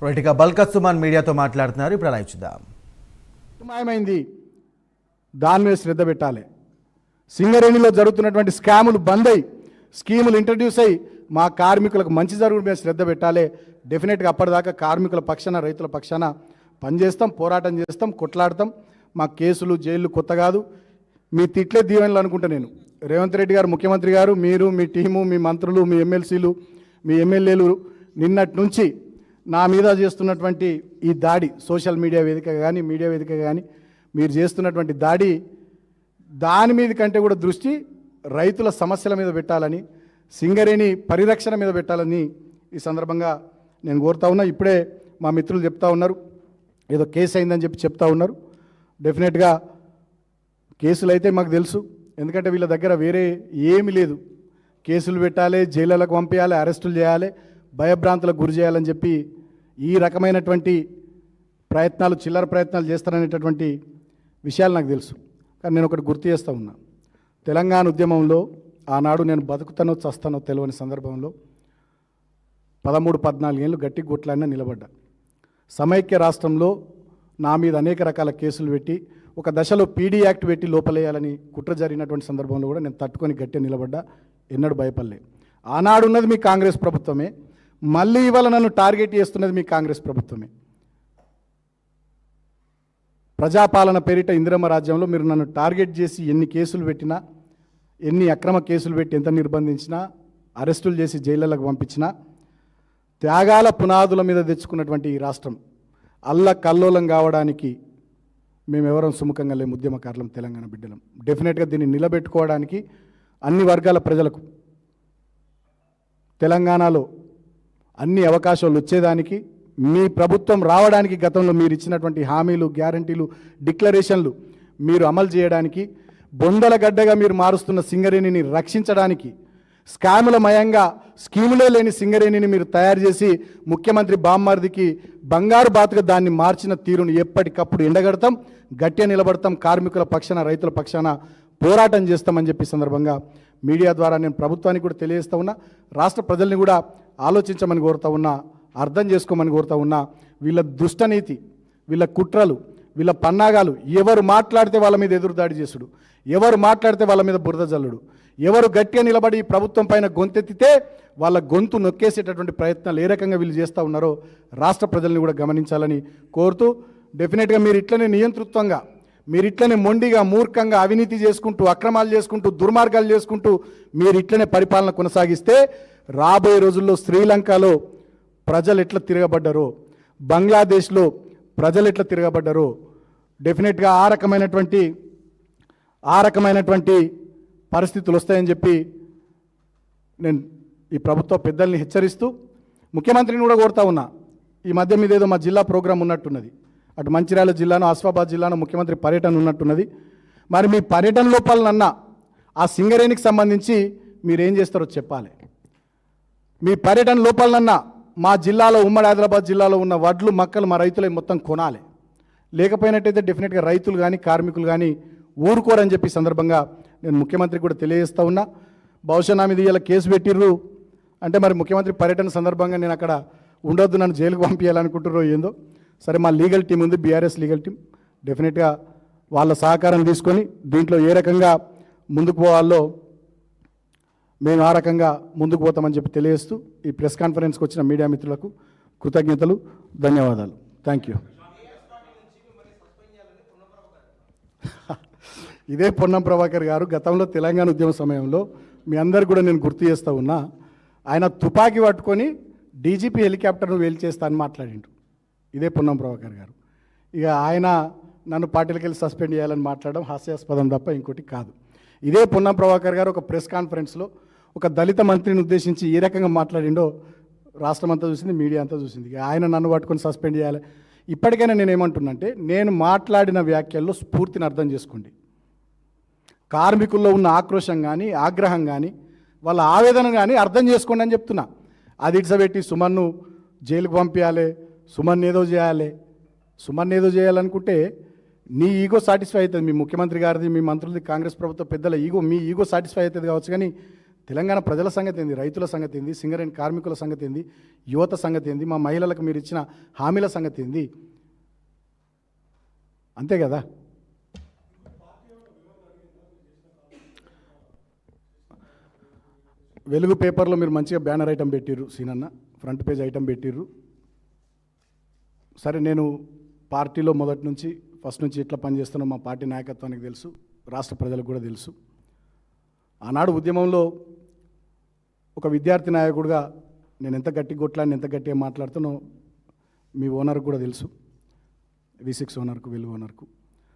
రైట్గా బల్కత్ సుమన్ మీడియాతో మాట్లాడుతున్నారు. ఇప్పుడు లైవ్ చూద్దాం. మాయమైంది, దాని మీద శ్రద్ధ పెట్టాలి. సింగరేణిలో జరుగుతున్నటువంటి స్కాములు బంద్ అయ్యి స్కీములు ఇంట్రడ్యూస్ అయ్యి మా కార్మికులకు మంచి జరుగుడు మీద శ్రద్ధ పెట్టాలి. డెఫినెట్గా అప్పటిదాకా కార్మికుల పక్షాన రైతుల పక్షాన పనిచేస్తాం, పోరాటం చేస్తాం, కొట్లాడతాం. మా కేసులు జైళ్ళు కొత్త కాదు. మీ తిట్లే దీవెనలు అనుకుంటా. నేను రేవంత్ రెడ్డి గారు ముఖ్యమంత్రి గారు, మీరు మీ టీము, మీ మంత్రులు, మీ ఎమ్మెల్సీలు, మీ ఎమ్మెల్యేలు నిన్నటి నుంచి నా మీద చేస్తున్నటువంటి ఈ దాడి, సోషల్ మీడియా వేదిక కానీ మీడియా వేదిక కానీ మీరు చేస్తున్నటువంటి దాడి, దాని మీద కంటే కూడా దృష్టి రైతుల సమస్యల మీద పెట్టాలని, సింగరేణి పరిరక్షణ మీద పెట్టాలని ఈ సందర్భంగా నేను కోరుతా ఉన్నా. ఇప్పుడే మా మిత్రులు చెప్తా ఉన్నారు, ఏదో కేసు అయిందని చెప్తా ఉన్నారు. డెఫినెట్గా కేసులు అయితే మాకు తెలుసు, ఎందుకంటే వీళ్ళ దగ్గర వేరే ఏమీ లేదు. కేసులు పెట్టాలి, జైళ్ళకు పంపించాలి, అరెస్టులు చేయాలి, భయభ్రాంతులకు గురి చేయాలని చెప్పి ఈ రకమైనటువంటి ప్రయత్నాలు, చిల్లర ప్రయత్నాలు చేస్తారనేటటువంటి విషయాలు నాకు తెలుసు. కానీ నేను ఒకటి గుర్తు చేస్తూ ఉన్నా. తెలంగాణ ఉద్యమంలో ఆనాడు నేను బతుకుతానో చస్తానో తెలియని సందర్భంలో 13-14 ఏళ్ళు గట్టి గుట్లాడినా నిలబడ్డా. సమైక్య రాష్ట్రంలో నా మీద అనేక రకాల కేసులు పెట్టి ఒక దశలో పీడీ యాక్ట్ పెట్టి లోపలేయాలని కుట్ర జరిగినటువంటి సందర్భంలో కూడా నేను తట్టుకొని గట్టిగా నిలబడ్డా, ఎన్నడూ భయపడలే. ఆనాడు ఉన్నది మీ కాంగ్రెస్ ప్రభుత్వమే, మళ్ళీ ఇవాళ నన్ను టార్గెట్ చేస్తున్నది మీ కాంగ్రెస్ ప్రభుత్వమే. ప్రజాపాలన పేరిట ఇందిరమ్మ రాజ్యంలో మీరు నన్ను టార్గెట్ చేసి ఎన్ని కేసులు పెట్టినా, ఎన్ని అక్రమ కేసులు పెట్టి ఎంత నిర్బంధించినా, అరెస్టులు చేసి జైళ్ళకు పంపించినా, త్యాగాల పునాదుల మీద తెచ్చుకున్నటువంటి ఈ రాష్ట్రం అల్లకల్లోలం కావడానికి మేమెవరం సుముఖంగా లేము. ఉద్యమకారులం, తెలంగాణ బిడ్డలం. డెఫినెట్గా దీన్ని నిలబెట్టుకోవడానికి అన్ని వర్గాల ప్రజలకు తెలంగాణలో అన్ని అవకాశాలు వచ్చేదానికి, మీ ప్రభుత్వం రావడానికి గతంలో మీరు ఇచ్చినటువంటి హామీలు, గ్యారంటీలు, డిక్లరేషన్లు మీరు అమలు చేయడానికి, బొందల గడ్డగా మీరు మారుస్తున్న సింగరేణిని రక్షించడానికి, స్కాములమయంగా స్కీములే లేని సింగరేణిని మీరు తయారు చేసి ముఖ్యమంత్రి బామ్మర్దికి బంగారు బాతుగా దాన్ని మార్చిన తీరును ఎప్పటికప్పుడు ఎండగడతాం, గట్టిగా నిలబడతాం, కార్మికుల పక్షాన రైతుల పక్షాన పోరాటం చేస్తామని చెప్పి సందర్భంగా మీడియా ద్వారా నేను ప్రభుత్వానికి కూడా తెలియజేస్తూ ఉన్నా. రాష్ట్ర ప్రజల్ని కూడా ఆలోచించమని కోరుతా ఉన్నా, అర్థం చేసుకోమని కోరుతా ఉన్నా. వీళ్ళ దుష్టనీతి, వీళ్ళ కుట్రలు, వీళ్ళ పన్నాగాలు, ఎవరు మాట్లాడితే వాళ్ళ మీద ఎదురుదాడి చేసుడు, ఎవరు మాట్లాడితే వాళ్ళ మీద బురద జల్లుడు, ఎవరు గట్టిగా నిలబడి ఈ ప్రభుత్వం పైన గొంతెత్తితే వాళ్ళ గొంతు నొక్కేసేటటువంటి ప్రయత్నాలు ఏ రకంగా వీళ్ళు చేస్తూ ఉన్నారో రాష్ట్ర ప్రజల్ని కూడా గమనించాలని కోరుతూ, డెఫినెట్గా మీరు ఇట్లనే నియంతృత్వంగా, మీరు ఇట్లనే మొండిగా, మూర్ఖంగా అవినీతి చేసుకుంటూ, అక్రమాలు చేసుకుంటూ, దుర్మార్గాలు చేసుకుంటూ మీరు ఇట్లనే పరిపాలన కొనసాగిస్తే రాబోయే రోజుల్లో శ్రీలంకలో ప్రజలు ఎట్లా తిరగబడ్డారో, బంగ్లాదేశ్లో ప్రజలు ఎట్లా తిరగబడ్డారో, డెఫినెట్గా ఆ రకమైనటువంటి పరిస్థితులు వస్తాయని చెప్పి నేను ఈ ప్రభుత్వ పెద్దల్ని హెచ్చరిస్తూ ముఖ్యమంత్రిని కూడా కోరుతా ఉన్నా. ఈ మధ్య మీద ఏదో మా జిల్లా ప్రోగ్రాం ఉన్నట్టున్నది, అటు మంచిర్యాల జిల్లాను, ఆసిఫాబాద్ జిల్లాను ముఖ్యమంత్రి పర్యటన ఉన్నట్టున్నది. మరి మీ పర్యటన లోపలనన్నా ఆ సింగరేణికి సంబంధించి మీరేం చేస్తారో చెప్పాలి. మీ పర్యటన లోపలనన్నా మా జిల్లాలో, ఉమ్మడి హైదరాబాద్ జిల్లాలో ఉన్న వడ్లు, మక్కలు మా రైతులే మొత్తం కొనాలి. లేకపోయినట్టయితే డెఫినెట్గా రైతులు కానీ కార్మికులు కానీ ఊరుకోరని చెప్పి సందర్భంగా నేను ముఖ్యమంత్రికి కూడా తెలియజేస్తూ ఉన్నా. బహుశా నా మీద ఇలా కేసు పెట్టిర్రు అంటే మరి ముఖ్యమంత్రి పర్యటన సందర్భంగా నేను అక్కడ ఉండొద్దు, నన్ను జైలుకు పంపించాలనుకుంటుర్రో ఏందో. సరే, మా లీగల్ టీం ఉంది, బీఆర్ఎస్ లీగల్ టీం, డెఫినెట్గా వాళ్ళ సహకారం తీసుకొని దీంట్లో ఏ రకంగా ముందుకు పోవాలో మేము ఆ రకంగా ముందుకు పోతామని చెప్పి తెలియజేస్తూ ఈ ప్రెస్ కాన్ఫరెన్స్కి వచ్చిన మీడియా మిత్రులకు కృతజ్ఞతలు, ధన్యవాదాలు. Thank you. ఇదే పొన్నం ప్రభాకర్ గారు గతంలో తెలంగాణ ఉద్యమ సమయంలో మీ అందరు కూడా నేను గుర్తు చేస్తూ ఉన్నా, ఆయన తుపాకీ పట్టుకొని డీజీపీ హెలికాప్టర్ను వేల్చేస్తా అని మాట్లాడిండు. ఇదే పొన్నం ప్రభాకర్ గారు. ఇక ఆయన నన్ను పార్టీలకు వెళ్ళి సస్పెండ్ చేయాలని మాట్లాడడం హాస్యాస్పదం తప్ప ఇంకోటి కాదు. ఇదే పొన్నం ప్రభాకర్ గారు ఒక ప్రెస్ కాన్ఫరెన్స్లో ఒక దళిత మంత్రిని ఉద్దేశించి ఏ రకంగా మాట్లాడిండో రాష్ట్రం అంతా చూసింది, మీడియా అంతా చూసింది. ఇక ఆయన నన్ను పట్టుకొని సస్పెండ్ చేయాలి. ఇప్పటికైనా నేను ఏమంటున్నంటే, నేను మాట్లాడిన వ్యాఖ్యల్లో స్ఫూర్తిని అర్థం చేసుకోండి. కార్మికుల్లో ఉన్న ఆక్రోశం కానీ, ఆగ్రహం కానీ, వాళ్ళ ఆవేదన కానీ అర్థం చేసుకోండి అని చెప్తున్నా. అది ఇడ్సబెట్టి సుమన్ను జైలుకు పంపించాలి, సుమన్ ఏదో చేయాలనుకుంటే నీ ఈగో సాటిస్ఫై అవుతుంది. మీ ముఖ్యమంత్రి గారిది, మీ మంత్రులది, కాంగ్రెస్ ప్రభుత్వ పెద్దల ఈగో, మీ ఈగో సాటిస్ఫై అవుతుంది కావచ్చు. కానీ తెలంగాణ ప్రజల సంగతి ఏంది, రైతుల సంగతి ఏంది, సింగరేణి కార్మికుల సంగతి ఏంది, యువత సంగతి ఏంది, మా మహిళలకు మీరు ఇచ్చిన హామీల సంగతి ఏంది? అంతే కదా. వెలుగు పేపర్లో మీరు మంచిగా బ్యానర్ ఐటమ్ పెట్టిర్రు సీనన్న, ఫ్రంట్ పేజ్ ఐటమ్ పెట్టిర్రు. సరే, నేను పార్టీలో మొదటి నుంచి ఫస్ట్ నుంచి ఎట్లా పనిచేస్తున్నా మా పార్టీ నాయకత్వానికి తెలుసు, రాష్ట్ర ప్రజలకు కూడా తెలుసు. ఆనాడు ఉద్యమంలో ఒక విద్యార్థి నాయకుడిగా నేను ఎంత గట్టి కొట్లాడిని, ఎంత గట్టిగా మాట్లాడుతానో మీ ఓనర్కు కూడా తెలుసు, V6 ఓనర్కు, వెలుగు ఓనర్కు.